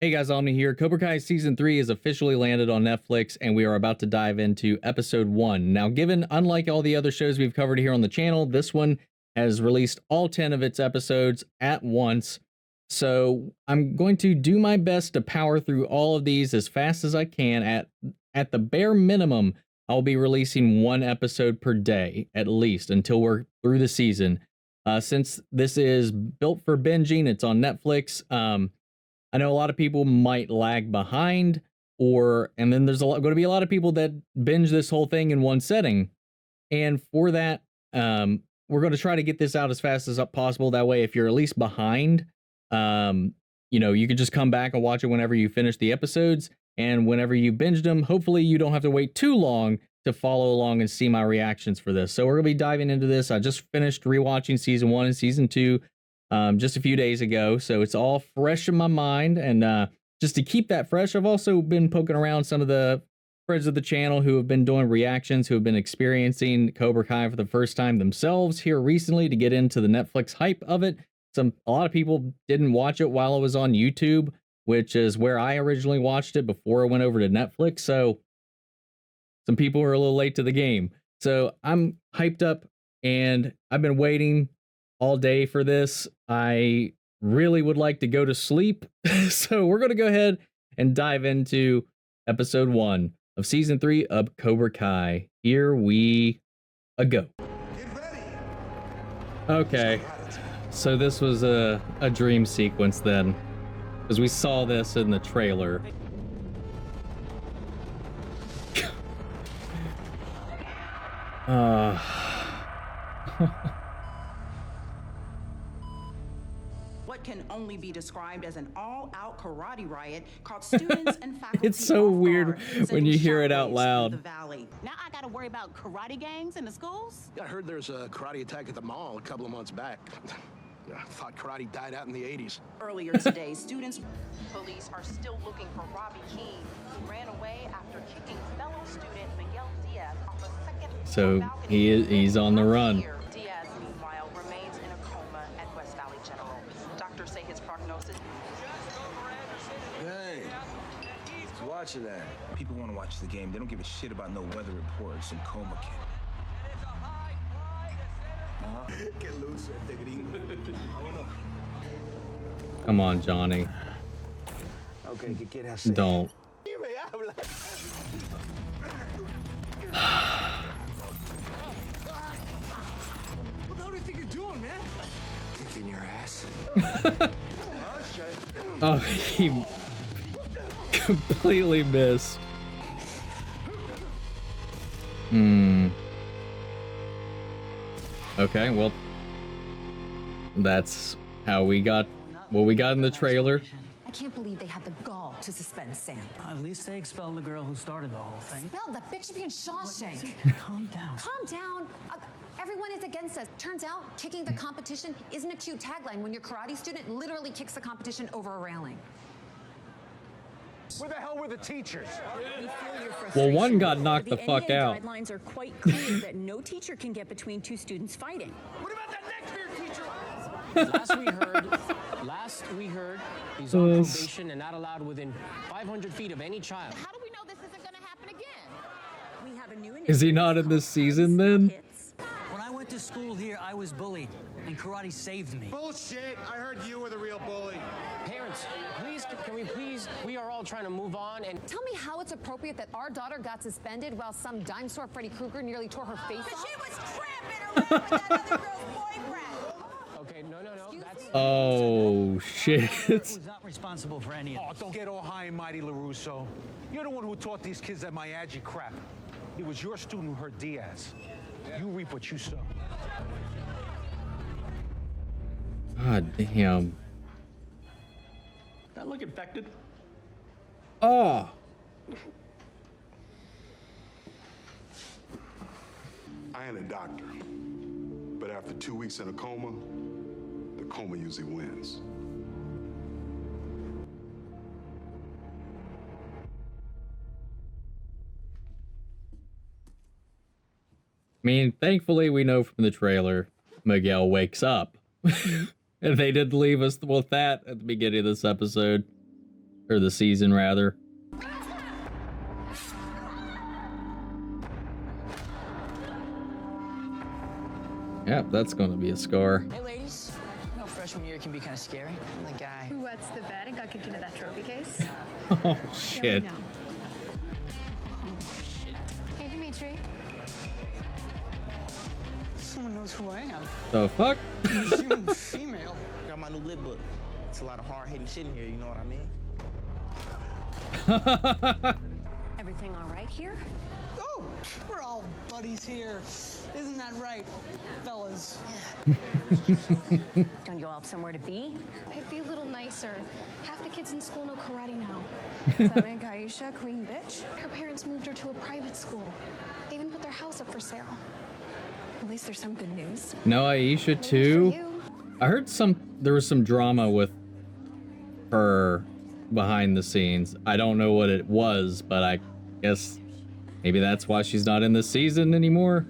Hey guys, Omni here. Cobra Kai Season 3 is officially landed on Netflix, and we are about to dive into Episode 1. Now, given, unlike all the other shows we've covered here on the channel, this one has released all 10 of its episodes at once. So I'm going to do my best to power through all of these as fast as I can. At the bare minimum, I'll be releasing one episode per day, at least, until we're through the season. Since this is built for binging, it's on Netflix. I know a lot of people might lag behind, and then there's going to be a lot of people that binge this whole thing in one setting. And for that, we're going to try to get this out as fast as possible. That way, if you're at least behind, you can just come back and watch it whenever you finish the episodes. And whenever you binged them, hopefully you don't have to wait too long to follow along and see my reactions for this. So we're going to be diving into this. I just finished rewatching Season 1 and Season 2. Just a few days ago, so it's all fresh in my mind. And just to keep that fresh, I've also been poking around some of the friends of the channel who have been doing reactions, who have been experiencing Cobra Kai for the first time themselves here recently to get into the Netflix hype of it. A lot of people didn't watch it while it was on YouTube, which is where I originally watched it before it went over to Netflix. So some people are a little late to the game. So I'm hyped up, and I've been waiting all day for this. I really would like to go to sleep. So we're going to go ahead and dive into episode 1 of season 3 of Cobra Kai. Here we go. Okay. So this was a dream sequence then, because we saw this in the trailer. Can only be described as an all-out karate riot called students and faculty. It's so weird when you hear it out loud. Now I gotta worry about karate gangs in the schools? I heard there's a karate attack at the mall a couple of months back. I thought karate died out in the 80s. Earlier today, police are still looking for Robby Keene, who ran away after kicking fellow student Miguel Diaz off a second So he's on the run. Diaz, meanwhile, remains in a coma at West Valley General. Doctors say his prognosis. Hey, who's watching that? People want to watch the game. They don't give a shit about no weather reports and coma kid. Get loose, diggity. Come on, Johnny. Okay, get out. Don't. What the hell do you think you're doing, man? Kicking your ass. Oh, he completely missed. Okay, well, that's how we got what we got in the trailer. I can't believe they had the gall to suspend Sam. At least they expelled the girl who started the whole thing. Expelled? That bitch should be in Shawshank. Calm down. Calm down. Everyone is against us. Turns out, kicking the competition isn't a cute tagline when your karate student literally kicks the competition over a railing. Where the hell were the teachers? Well, one got knocked the fuck out. The guidelines are quite clear that no teacher can get between two students fighting. What about that next year teacher? Last we heard, he's on probation and not allowed within 500 feet of any child. How do we know this isn't going to happen again? We have a new Is he not in this season then? When I went to school here, I was bullied, and karate saved me. Bullshit! I heard you were the real bully. Parents, please, we are all trying to move on and... Tell me how it's appropriate that our daughter got suspended while some dime store Freddy Krueger nearly tore her face off? She was tramping around with that other girl's boyfriend. Okay, no, that's... Oh, shit. Who's not responsible for any of Oh, don't get all high and mighty, LaRusso. You're the one who taught these kids that Miyagi crap. It was your student who hurt Diaz. You reap what you sow. God damn. That look infected. Oh. I ain't a doctor, but after 2 weeks in a coma, the coma usually wins. I mean, thankfully, we know from the trailer, Miguel wakes up. And they did leave us with that at the beginning of this episode. or the season rather. Yep, that's gonna be a scar. Hey, ladies. You know, freshman year can be kind of scary. I'm the guy. Who wets the bed and got kicked into that trophy case? Oh shit. Hey, Demetri. Someone knows who I am. The fuck? Human female. Got my new lit book. It's a lot of hard-hitting shit in here, you know what I mean? Everything all right here? Oh, we're all buddies here. Isn't that right, fellas? Don't you all have somewhere to be? I'd be a little nicer. Half the kids in school know karate now. Does that make Aisha queen bitch? Her parents moved her to a private school. They even put their house up for sale. At least there's some good news. No, Aisha too. I heard there was some drama with her behind the scenes. I don't know what it was, but I guess maybe that's why she's not in this season anymore.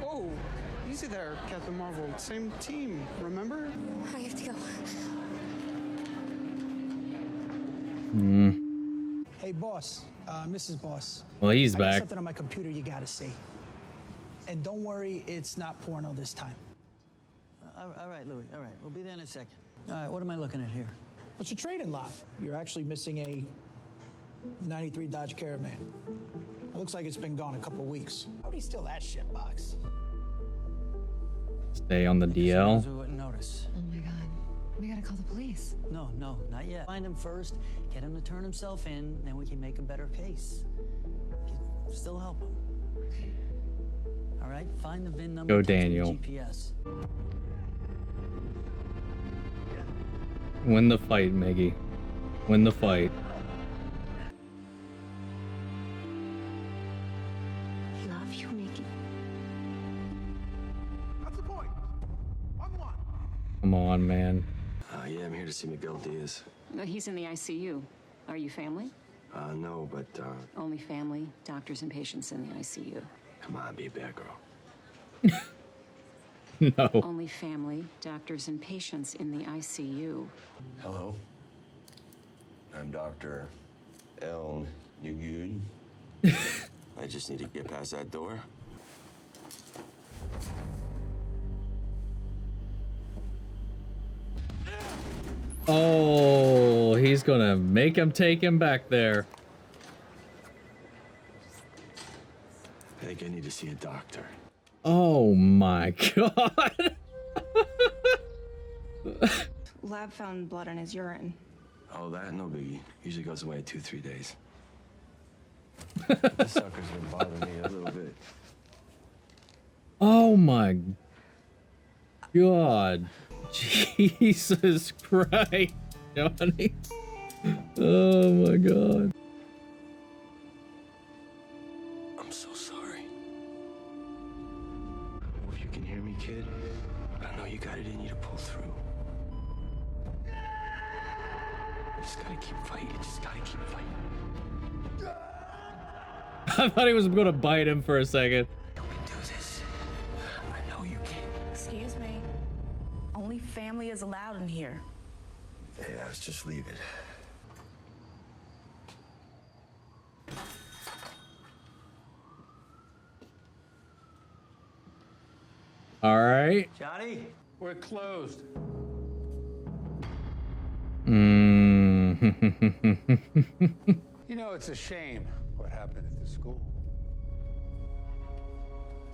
Oh, easy there, Captain Marvel. Same team, remember? I have to go. Hey, boss, Mrs. Boss. Well, he's I got back. something on my computer you gotta see. And don't worry, it's not porno this time. All right, Louis. All right, we'll be there in a second. All right, what am I looking at here? It's a trade-in lot. You're actually missing a 93 Dodge Caravan. It looks like it's been gone a couple weeks. How do you steal that shit box? Stay on the DL. We wouldn't notice. Oh my God. We gotta call the police. No, not yet. Find him first, get him to turn himself in, then we can make a better case. Can still help him. All right, find the VIN number. Go, text me Daniel. GPS. Win the fight, Maggie. Win the fight. Love you, Mickey. That's the point. 1-1. Come on, man. Yeah, I'm here to see Miguel Diaz. He's in the ICU. Are you family? No, but, Only family, doctors and patients in the ICU. come on, be a bad girl. No. Only family, doctors and patients in the ICU. Hello. I'm Dr. L. You good? I just need to get past that door. Oh, he's gonna make him take him back there. I think I need to see a doctor. Oh my God. Lab found blood in his urine. Oh, that? No biggie. Usually goes away in 2-3 days. This sucker's been bothering me a little bit. Oh my God. Jesus Christ, Johnny. Oh my God. I'm so sorry. If you can hear me, kid, I know you got it in you to pull through. You just gotta keep fighting. You just gotta keep fighting. I thought he was gonna bite him for a second. You can do this. I know you can. Excuse me. Only family is allowed in here. Yeah, let's just leave it. All right. Johnny, we're closed. You know, it's a shame what happened at the school.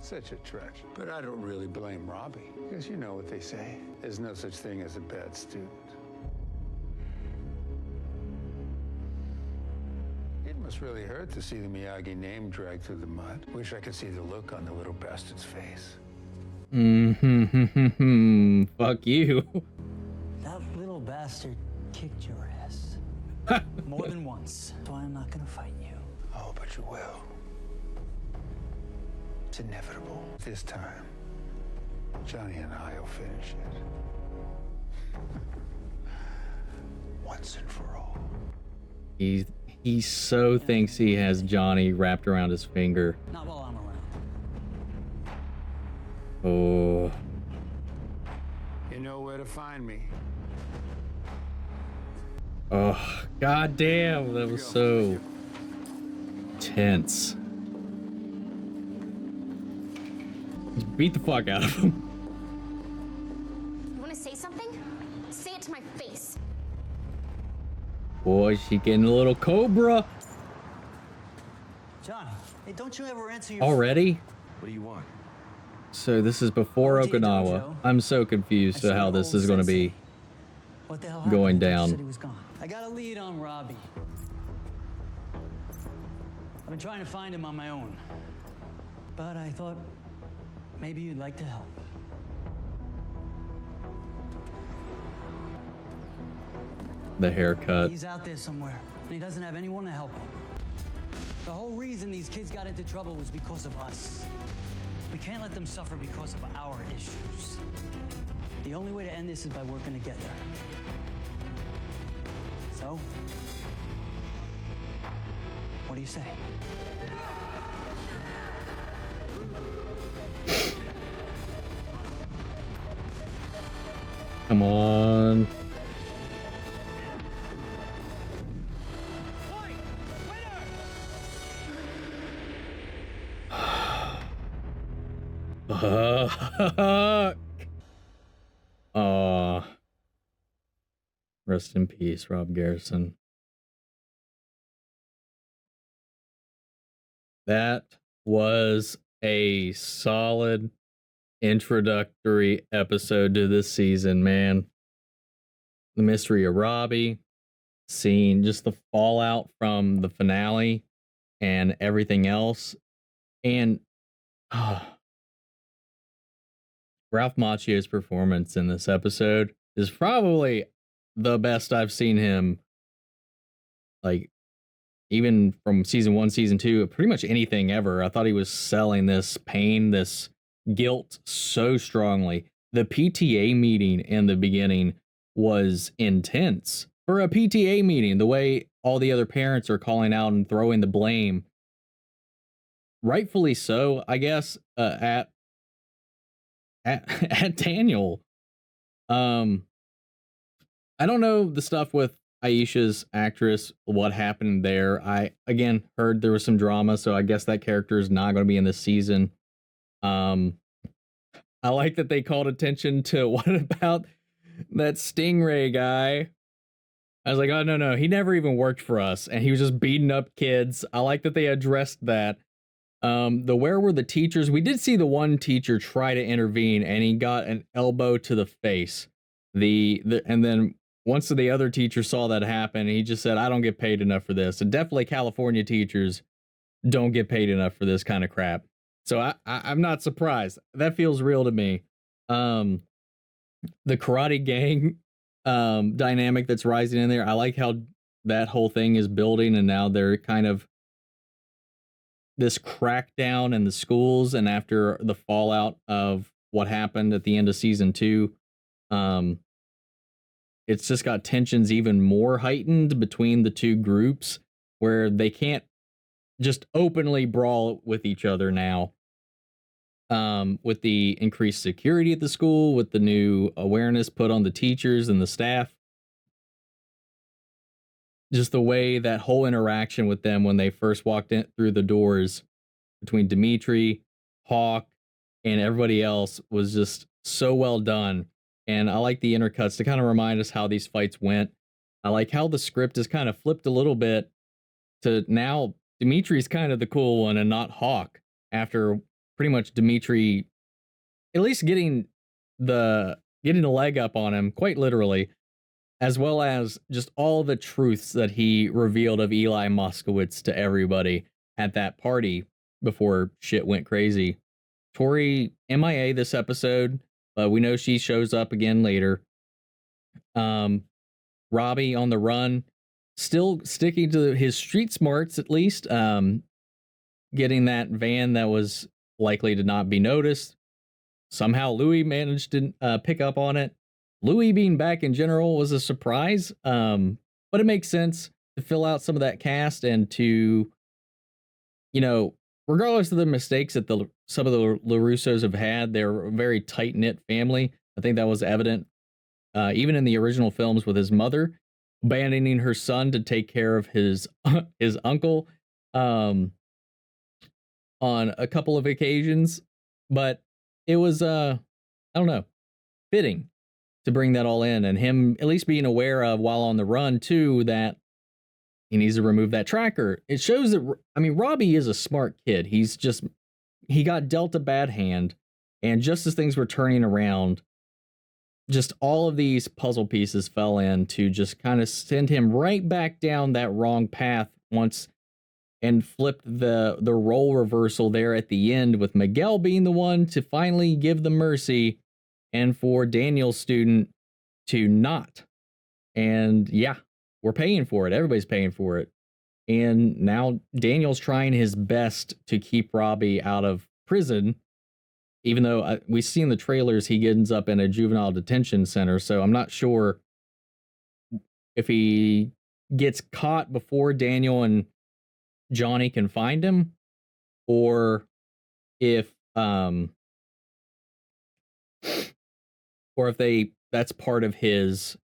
Such a tragedy. But I don't really blame Robby, because you know what they say. There's no such thing as a bad student. It must really hurt to see the Miyagi name dragged through the mud. Wish I could see the look on the little bastard's face. Fuck you. That little bastard kicked your ass. More than once. So I'm not gonna fight you. Oh, but you will. It's inevitable. This time, Johnny and I will finish it. Once and for all. He He so thinks he has Gianni wrapped around his finger. Not while I'm around. Oh. You know where to find me. Oh, goddamn, that was so tense. Just beat the fuck out of him. You want to say something? Say it to my face. Boy, she getting a little Cobra. Johnny, hey, don't you ever answer your... Already? What do you want? So this is before Okinawa. I'm so confused to how this is going to be What the hell going happened? You said down. he was gone. I got a lead on Robby. I've been trying to find him on my own. But I thought maybe you'd like to help. The haircut. He's out there somewhere, and he doesn't have anyone to help him. The whole reason these kids got into trouble was because of us. We can't let them suffer because of our issues. The only way to end this is by working together. So, what do you say? Come on. Rest in peace, Rob Garrison. That was a solid introductory episode to this season, man. The mystery of Robby, seeing just the fallout from the finale and everything else. And Ralph Macchio's performance in this episode is probably the best I've seen him, like, even from season 1, season 2, pretty much anything ever. I thought he was selling this pain, this guilt so strongly. The PTA meeting in the beginning was intense. For a PTA meeting, the way all the other parents are calling out and throwing the blame, rightfully so, I guess, at Daniel. I don't know the stuff with Aisha's actress, what happened there. I, again, heard there was some drama, so I guess that character is not going to be in this season. I like that they called attention to what about that Stingray guy. I was like, oh, no, he never even worked for us, and he was just beating up kids. I like that they addressed that. Where were the teachers? We did see the one teacher try to intervene, and he got an elbow to the face. And then once the other teacher saw that happen, he just said, I don't get paid enough for this. And definitely California teachers don't get paid enough for this kind of crap. So I'm not surprised. That feels real to me. The karate gang dynamic that's rising in there. I like how that whole thing is building, and now they're kind of this crackdown in the schools, and after the fallout of what happened at the end of season 2, it's just got tensions even more heightened between the two groups, where they can't just openly brawl with each other now. With the increased security at the school, with the new awareness put on the teachers and the staff, just the way that whole interaction with them when they first walked in through the doors between Demetri, Hawk, and everybody else was just so well done. And I like the intercuts to kind of remind us how these fights went. I like how the script is kind of flipped a little bit to now Demetri's kind of the cool one and not Hawk, after pretty much Demetri at least getting the leg up on him, quite literally, as well as just all the truths that he revealed of Eli Moskowitz to everybody at that party before shit went crazy. Tori MIA this episode, but we know she shows up again later. Robby on the run, still sticking to his street smarts at least, getting that van that was likely to not be noticed. Somehow Louis managed to pick up on it. Louis being back in general was a surprise, but it makes sense. to fill out some of that cast and to, you know, regardless of the mistakes that some of the LaRussos have had, they're a very tight-knit family. I think that was evident even in the original films with his mother abandoning her son to take care of his his uncle on a couple of occasions. But it was I don't know, fitting to bring that all in, and him at least being aware of while on the run too that he needs to remove that tracker. It shows that, I mean, Robby is a smart kid. He got dealt a bad hand, and just as things were turning around, just all of these puzzle pieces fell in to just kind of send him right back down that wrong path once, and flipped the role reversal there at the end, with Miguel being the one to finally give the mercy and for Daniel's student to not. And yeah, we're paying for it. Everybody's paying for it. And now Daniel's trying his best to keep Robby out of prison, even though we see in the trailers he ends up in a juvenile detention center. So I'm not sure if he gets caught before Daniel and Gianni can find him, or if that's part of his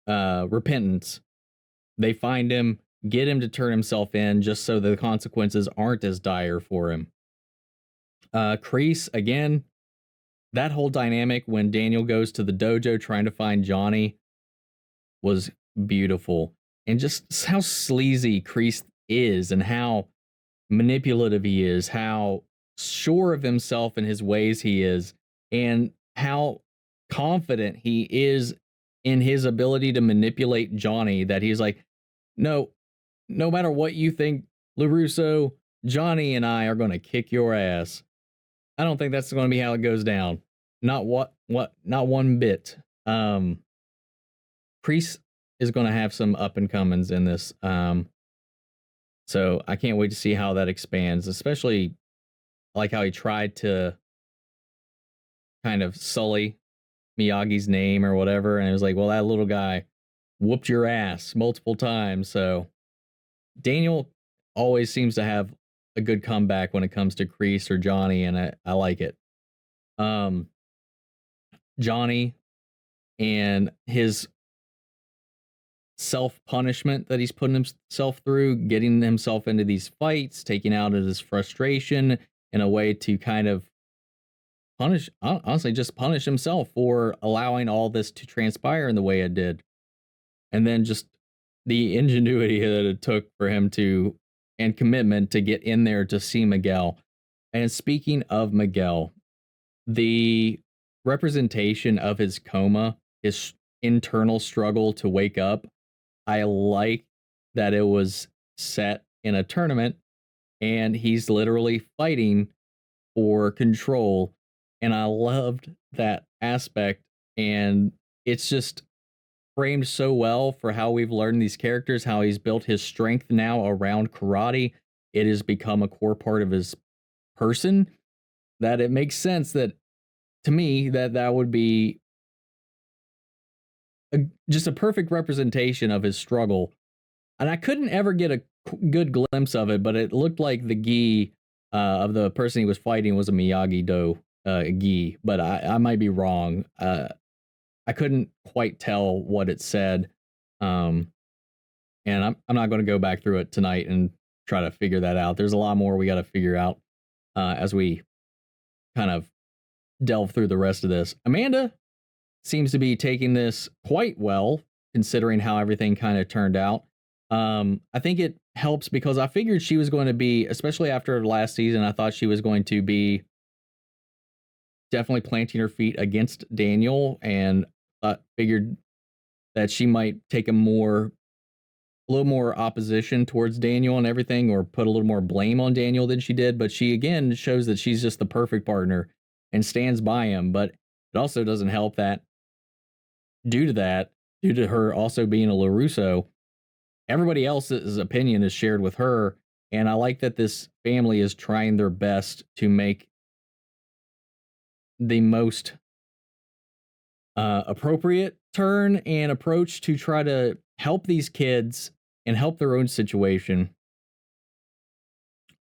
repentance. They find him, get him to turn himself in just so the consequences aren't as dire for him. Kreese, again, that whole dynamic when Daniel goes to the dojo trying to find Gianni was beautiful. And just how sleazy Kreese is, and how manipulative he is, how sure of himself and his ways he is, and how confident he is in his ability to manipulate Gianni, that he's like, no matter what you think, LaRusso, Gianni and I are going to kick your ass. I don't think that's going to be how it goes down. Not one bit. Kreese is going to have some up and comings in this. So I can't wait to see how that expands, especially like how he tried to kind of sully Miyagi's name or whatever. And it was like, well, that little guy whooped your ass multiple times. So Daniel always seems to have a good comeback when it comes to Kreese or Gianni, and I like it. Gianni and his self-punishment that he's putting himself through, getting himself into these fights, taking out his frustration in a way to kind of just punish himself for allowing all this to transpire in the way it did. And then just the ingenuity that it took for him to, and commitment to get in there to see Miguel. And speaking of Miguel, the representation of his coma, his internal struggle to wake up, I like that it was set in a tournament and he's literally fighting for control. And I loved that aspect. And it's just framed so well for how we've learned these characters, how he's built his strength now around karate. It has become a core part of his person, that it makes sense that, to me, that would be just a perfect representation of his struggle. And I couldn't ever get a good glimpse of it, but it looked like the gi of the person he was fighting was a Miyagi-Do gi, but I might be wrong. I couldn't quite tell what it said. And I'm not going to go back through it tonight and try to figure that out. There's a lot more we got to figure out as we kind of delve through the rest of this. Amanda seems to be taking this quite well, considering how everything kind of turned out. I think it helps because I figured she was going to be, especially after last season, I thought she was going to be definitely planting her feet against Daniel, and figured that she might take a little more opposition towards Daniel and everything, or put a little more blame on Daniel than she did. But she again shows that she's just the perfect partner and stands by him. But it also doesn't help that due to her also being a LaRusso, everybody else's opinion is shared with her. And I like that this family is trying their best to make the most appropriate turn and approach to try to help these kids and help their own situation.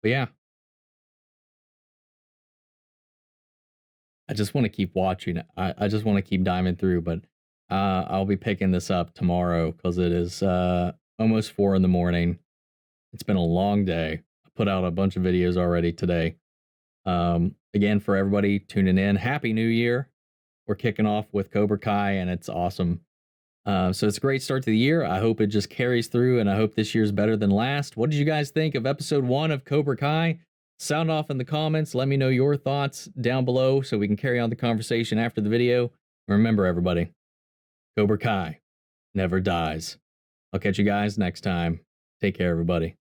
But yeah, I just want to keep watching it. I just want to keep diving through, but I'll be picking this up tomorrow because it is almost 4 in the morning. It's been a long day. I put out a bunch of videos already today. Again, for everybody tuning in, Happy New Year. We're kicking off with Cobra Kai, and it's awesome. So it's a great start to the year. I hope it just carries through, and I hope this year's better than last. What did you guys think of episode 1 of Cobra Kai? Sound off in the comments. Let me know your thoughts down below so we can carry on the conversation after the video. Remember, everybody, Cobra Kai never dies. I'll catch you guys next time. Take care, everybody.